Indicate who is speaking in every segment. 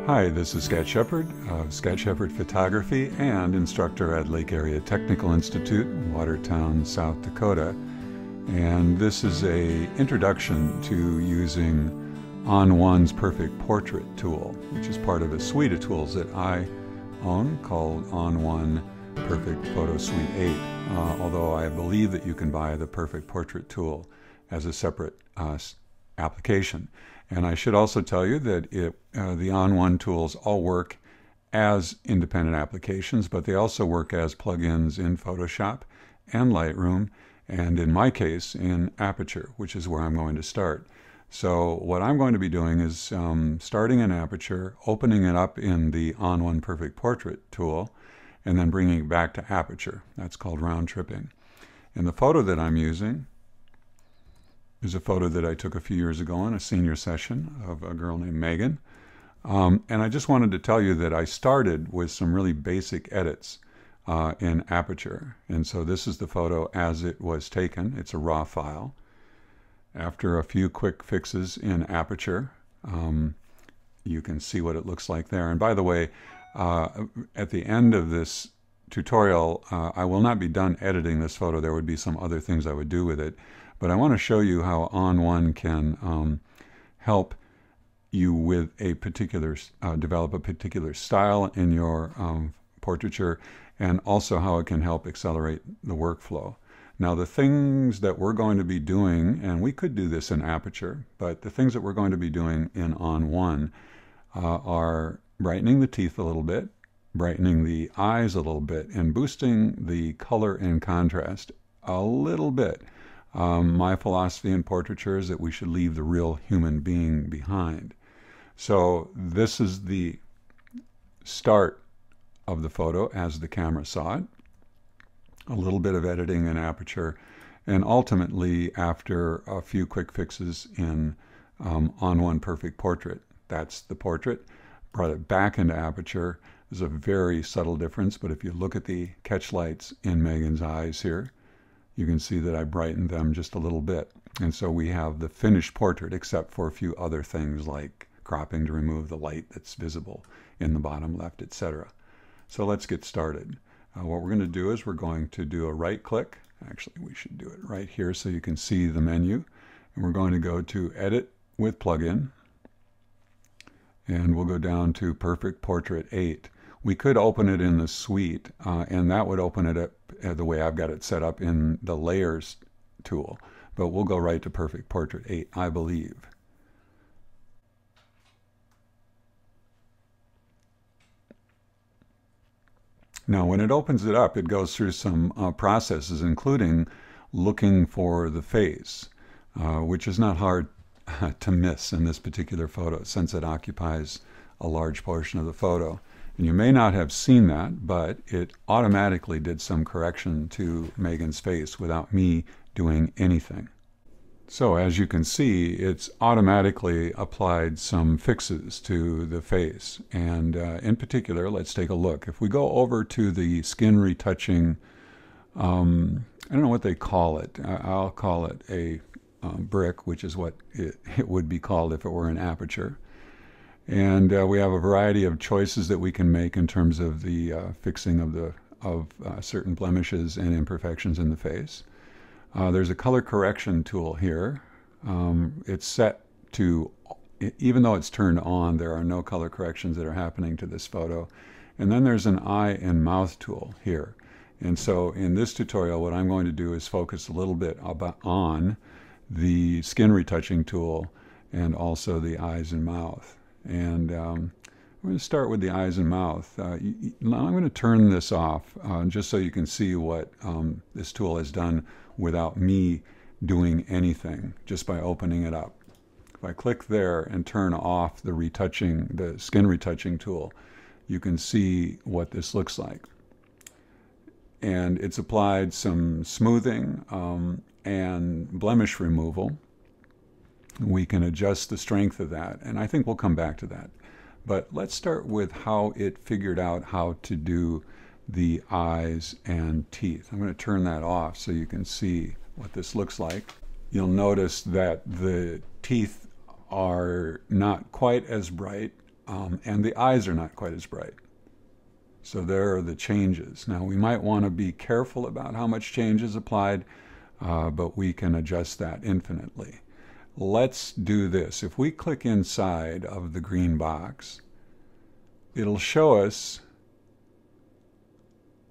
Speaker 1: Hi, this is Scott Shephard of Scott Shephard Photography and instructor at Lake Area Technical Institute, Watertown, South Dakota. And this is an introduction to using OnOne's Perfect Portrait tool, which is part of a suite of tools that I own called OnOne Perfect Photo Suite 8, although I believe that you can buy the Perfect Portrait tool as a separate application. And I should also tell you that the OnOne tools all work as independent applications, but they also work as plugins in Photoshop and Lightroom, and in my case, in Aperture, which is where I'm going to start. So what I'm going to be doing is starting in Aperture, opening it up in the OnOne Perfect Portrait tool, and then bringing it back to Aperture. That's called round tripping. And the photo that I'm using is a photo that I took a few years ago in a senior session of a girl named Megan. And I just wanted to tell you that I started with some really basic edits in Aperture. And so this is the photo as it was taken. It's a raw file. After a few quick fixes in Aperture, you can see what it looks like there. And by the way, at the end of this tutorial, I will not be done editing this photo. There would be some other things I would do with it. But I want to show you how OnOne can help you with a particular, develop a particular style in your portraiture, and also how it can help accelerate the workflow. Now the things that we're going to be doing, and we could do this in Aperture, but the things that we're going to be doing in OnOne are brightening the teeth a little bit, brightening the eyes a little bit, and boosting the color and contrast a little bit. My philosophy in portraiture is that we should leave the real human being behind. So this is the start of the photo as the camera saw it. A little bit of editing in Aperture, and ultimately after a few quick fixes in OnOne Perfect Portrait. That's the portrait. Brought it back into Aperture. There's a very subtle difference, but if you look at the catch lights in Megan's eyes here, you can see that I brightened them just a little bit. And so we have the finished portrait, except for a few other things like cropping to remove the light that's visible in the bottom left, etc. So let's get started. What we're going to do is we're going to do a right click. Actually, we should do it right here so you can see the menu. And we're going to go to Edit with Plugin. And we'll go down to Perfect Portrait 8. We could open it in the suite, and that would open it up the way I've got it set up in the Layers tool. But we'll go right to Perfect Portrait 8, I believe. Now, when it opens it up, it goes through some processes, including looking for the face, which is not hard to miss in this particular photo, since it occupies a large portion of the photo. And you may not have seen that, but it automatically did some correction to Megan's face without me doing anything. So as you can see, it's automatically applied some fixes to the face. And in particular, let's take a look. If we go over to the skin retouching, I don't know what they call it. I'll call it a brick, which is what it would be called if it were an Aperture. And we have a variety of choices that we can make in terms of the fixing of certain blemishes and imperfections in the face. There's a color correction tool here. It's set to, even though it's turned on, there are no color corrections that are happening to this photo. And then there's an eye and mouth tool here. And so in this tutorial, what I'm going to do is focus a little bit on the skin retouching tool and also the eyes and mouth. And I'm going to start with the eyes and mouth. I'm going to turn this off just so you can see what this tool has done without me doing anything, just by opening it up. If I click there and turn off the skin retouching tool, you can see what this looks like. And it's applied some smoothing and blemish removal. We can adjust the strength of that, and I think we'll come back to that. But let's start with how it figured out how to do the eyes and teeth. I'm going to turn that off so you can see what this looks like. You'll notice that the teeth are not quite as bright, and the eyes are not quite as bright. So there are the changes. Now we might want to be careful about how much change is applied, but we can adjust that infinitely. Let's do this. If we click inside of the green box, it'll show us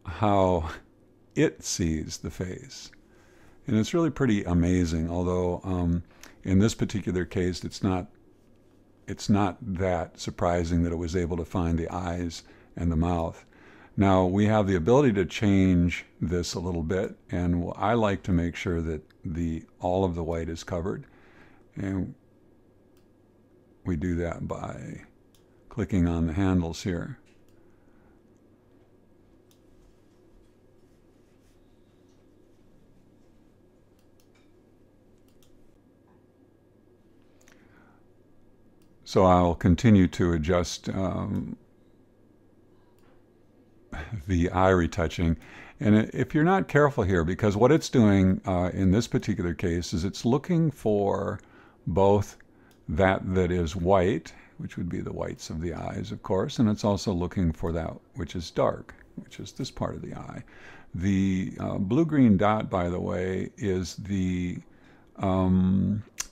Speaker 1: how it sees the face. And it's really pretty amazing, although in this particular case it's not that surprising that it was able to find the eyes and the mouth. Now we have the ability to change this a little bit, and I like to make sure that all of the white is covered, and we do that by clicking on the handles here. So I'll continue to adjust the eye retouching. And if you're not careful here, because what it's doing in this particular case is it's looking for both that is white, which would be the whites of the eyes, of course, and it's also looking for that which is dark, which is this part of the eye. The blue-green dot, by the way, is the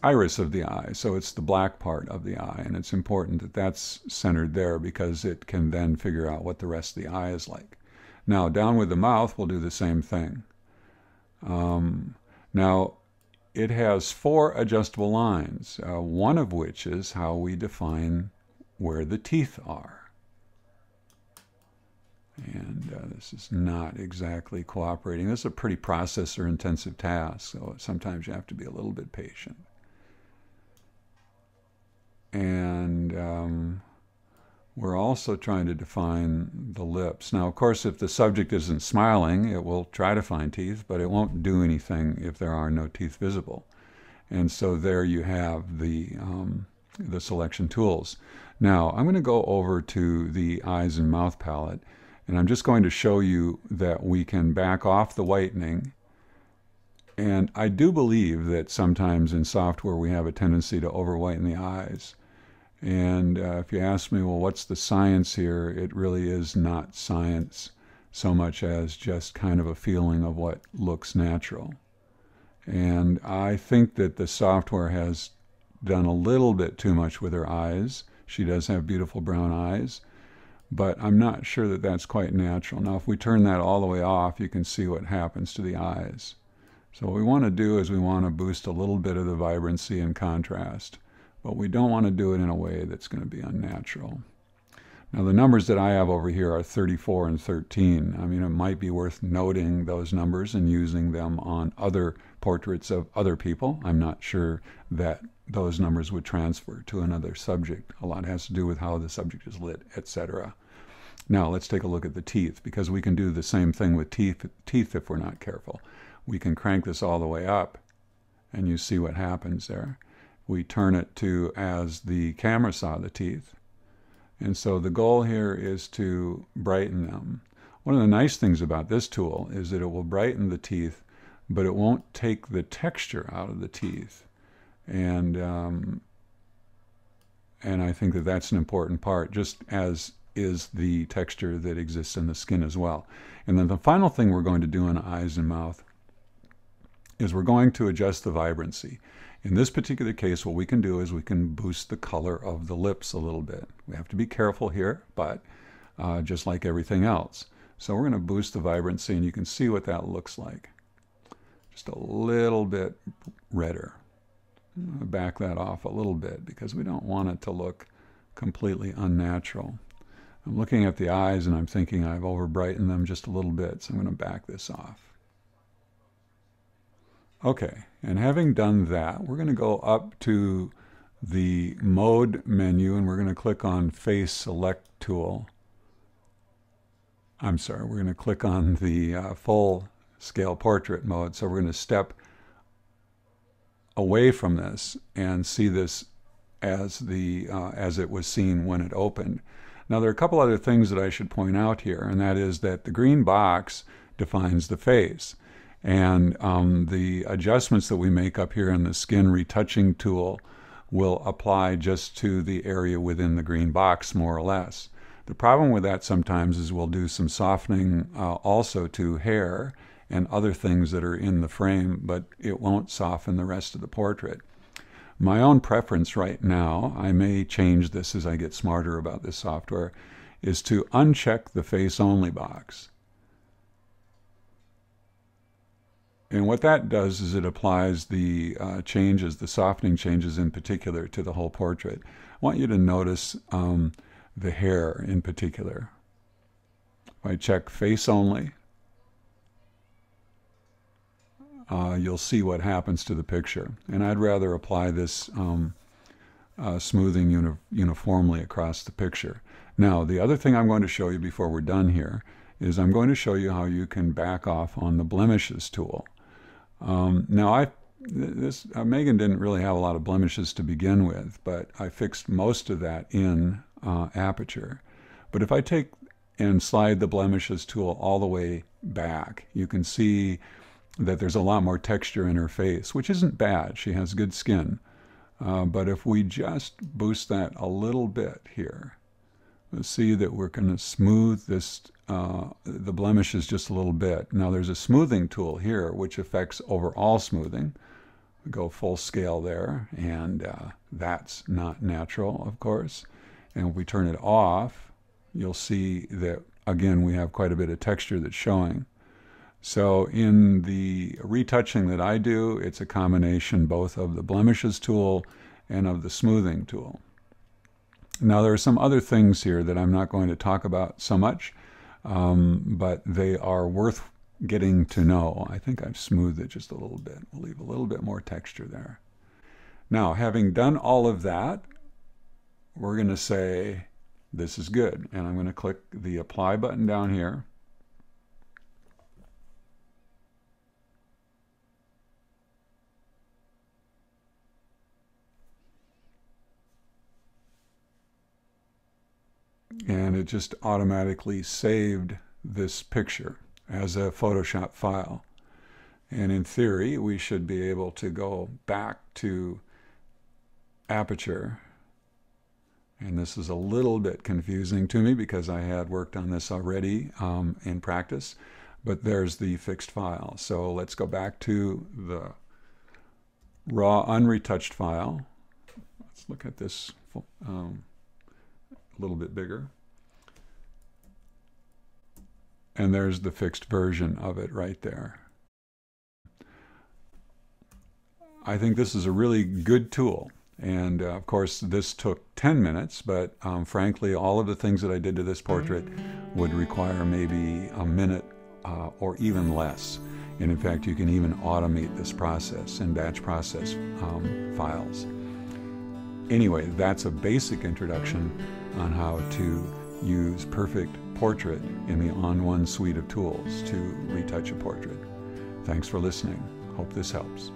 Speaker 1: iris of the eye, so it's the black part of the eye, and it's important that that's centered there because it can then figure out what the rest of the eye is like. Now down with the mouth we'll do the same thing. Now it has 4 adjustable lines, one of which is how we define where the teeth are. And this is not exactly cooperating. This is a pretty processor intensive task, so sometimes you have to be a little bit patient. And we're also trying to define the lips. Now, of course, if the subject isn't smiling, it will try to find teeth, but it won't do anything if there are no teeth visible. And so there you have the selection tools. Now, I'm going to go over to the eyes and mouth palette, and I'm just going to show you that we can back off the whitening. And I do believe that sometimes in software we have a tendency to over-whiten the eyes. And if you ask me, well, what's the science here? It really is not science so much as just kind of a feeling of what looks natural. And I think that the software has done a little bit too much with her eyes. She does have beautiful brown eyes, but I'm not sure that that's quite natural. Now, if we turn that all the way off, you can see what happens to the eyes. So what we want to do is we want to boost a little bit of the vibrancy and contrast, but we don't want to do it in a way that's going to be unnatural. Now the numbers that I have over here are 34 and 13. I mean, it might be worth noting those numbers and using them on other portraits of other people. I'm not sure that those numbers would transfer to another subject. A lot has to do with how the subject is lit, etc. Now let's take a look at the teeth, because we can do the same thing with teeth if we're not careful. We can crank this all the way up, and you see what happens there. We turn it to as the camera saw the teeth. And so the goal here is to brighten them. One of the nice things about this tool is that it will brighten the teeth, but it won't take the texture out of the teeth. And I think that that's an important part, just as is the texture that exists in the skin as well. And then the final thing we're going to do in eyes and mouth is we're going to adjust the vibrancy. In this particular case, what we can do is we can boost the color of the lips a little bit. We have to be careful here, but just like everything else. So we're going to boost the vibrancy, and you can see what that looks like. Just a little bit redder. Back that off a little bit because we don't want it to look completely unnatural. I'm looking at the eyes and I'm thinking I've over-brightened them just a little bit, so I'm going to back this off. Okay, and having done that, we're going to go up to the Mode menu and we're going to click on Face Select Tool. I'm sorry, we're going to click on the Full Scale Portrait mode. So we're going to step away from this and see this as it was seen when it opened. Now there are a couple other things that I should point out here, and that is that the green box defines the face. And the adjustments that we make up here in the skin retouching tool will apply just to the area within the green box, more or less. The problem with that sometimes is we'll do some softening also to hair and other things that are in the frame, but it won't soften the rest of the portrait. My own preference right now, I may change this as I get smarter about this software, is to uncheck the face only box. And what that does is it applies the changes, the softening changes in particular, to the whole portrait. I want you to notice the hair in particular. If I check face only, you'll see what happens to the picture. And I'd rather apply this smoothing uniformly across the picture. Now, the other thing I'm going to show you before we're done here is I'm going to show you how you can back off on the blemishes tool. Now, Megan didn't really have a lot of blemishes to begin with, but I fixed most of that in Aperture. But if I take and slide the blemishes tool all the way back, you can see that there's a lot more texture in her face, which isn't bad. She has good skin. But if we just boost that a little bit here, we'll see that we're going to smooth this, the blemishes just a little bit. Now there's a smoothing tool here which affects overall smoothing. We go full scale there, and that's not natural, of course. And if we turn it off, you'll see that, again, we have quite a bit of texture that's showing. So in the retouching that I do, it's a combination both of the blemishes tool and of the smoothing tool. Now there are some other things here that I'm not going to talk about so much, but they are worth getting to know. I think I've smoothed it just a little bit. We'll leave a little bit more texture there. Now, having done all of that, we're going to say this is good. And I'm going to click the apply button down here. And it just automatically saved this picture as a Photoshop file. And in theory, we should be able to go back to Aperture. And this is a little bit confusing to me because I had worked on this already in practice, but there's the fixed file. So let's go back to the raw unretouched file. Let's look at this a little bit bigger. And there's the fixed version of it right there. I think this is a really good tool. And of course, this took 10 minutes, but frankly, all of the things that I did to this portrait would require maybe a minute or even less. And in fact, you can even automate this process in batch process files. Anyway, that's a basic introduction on how to use Perfect Portrait in the OnOne suite of tools to retouch a portrait. Thanks for listening. Hope this helps.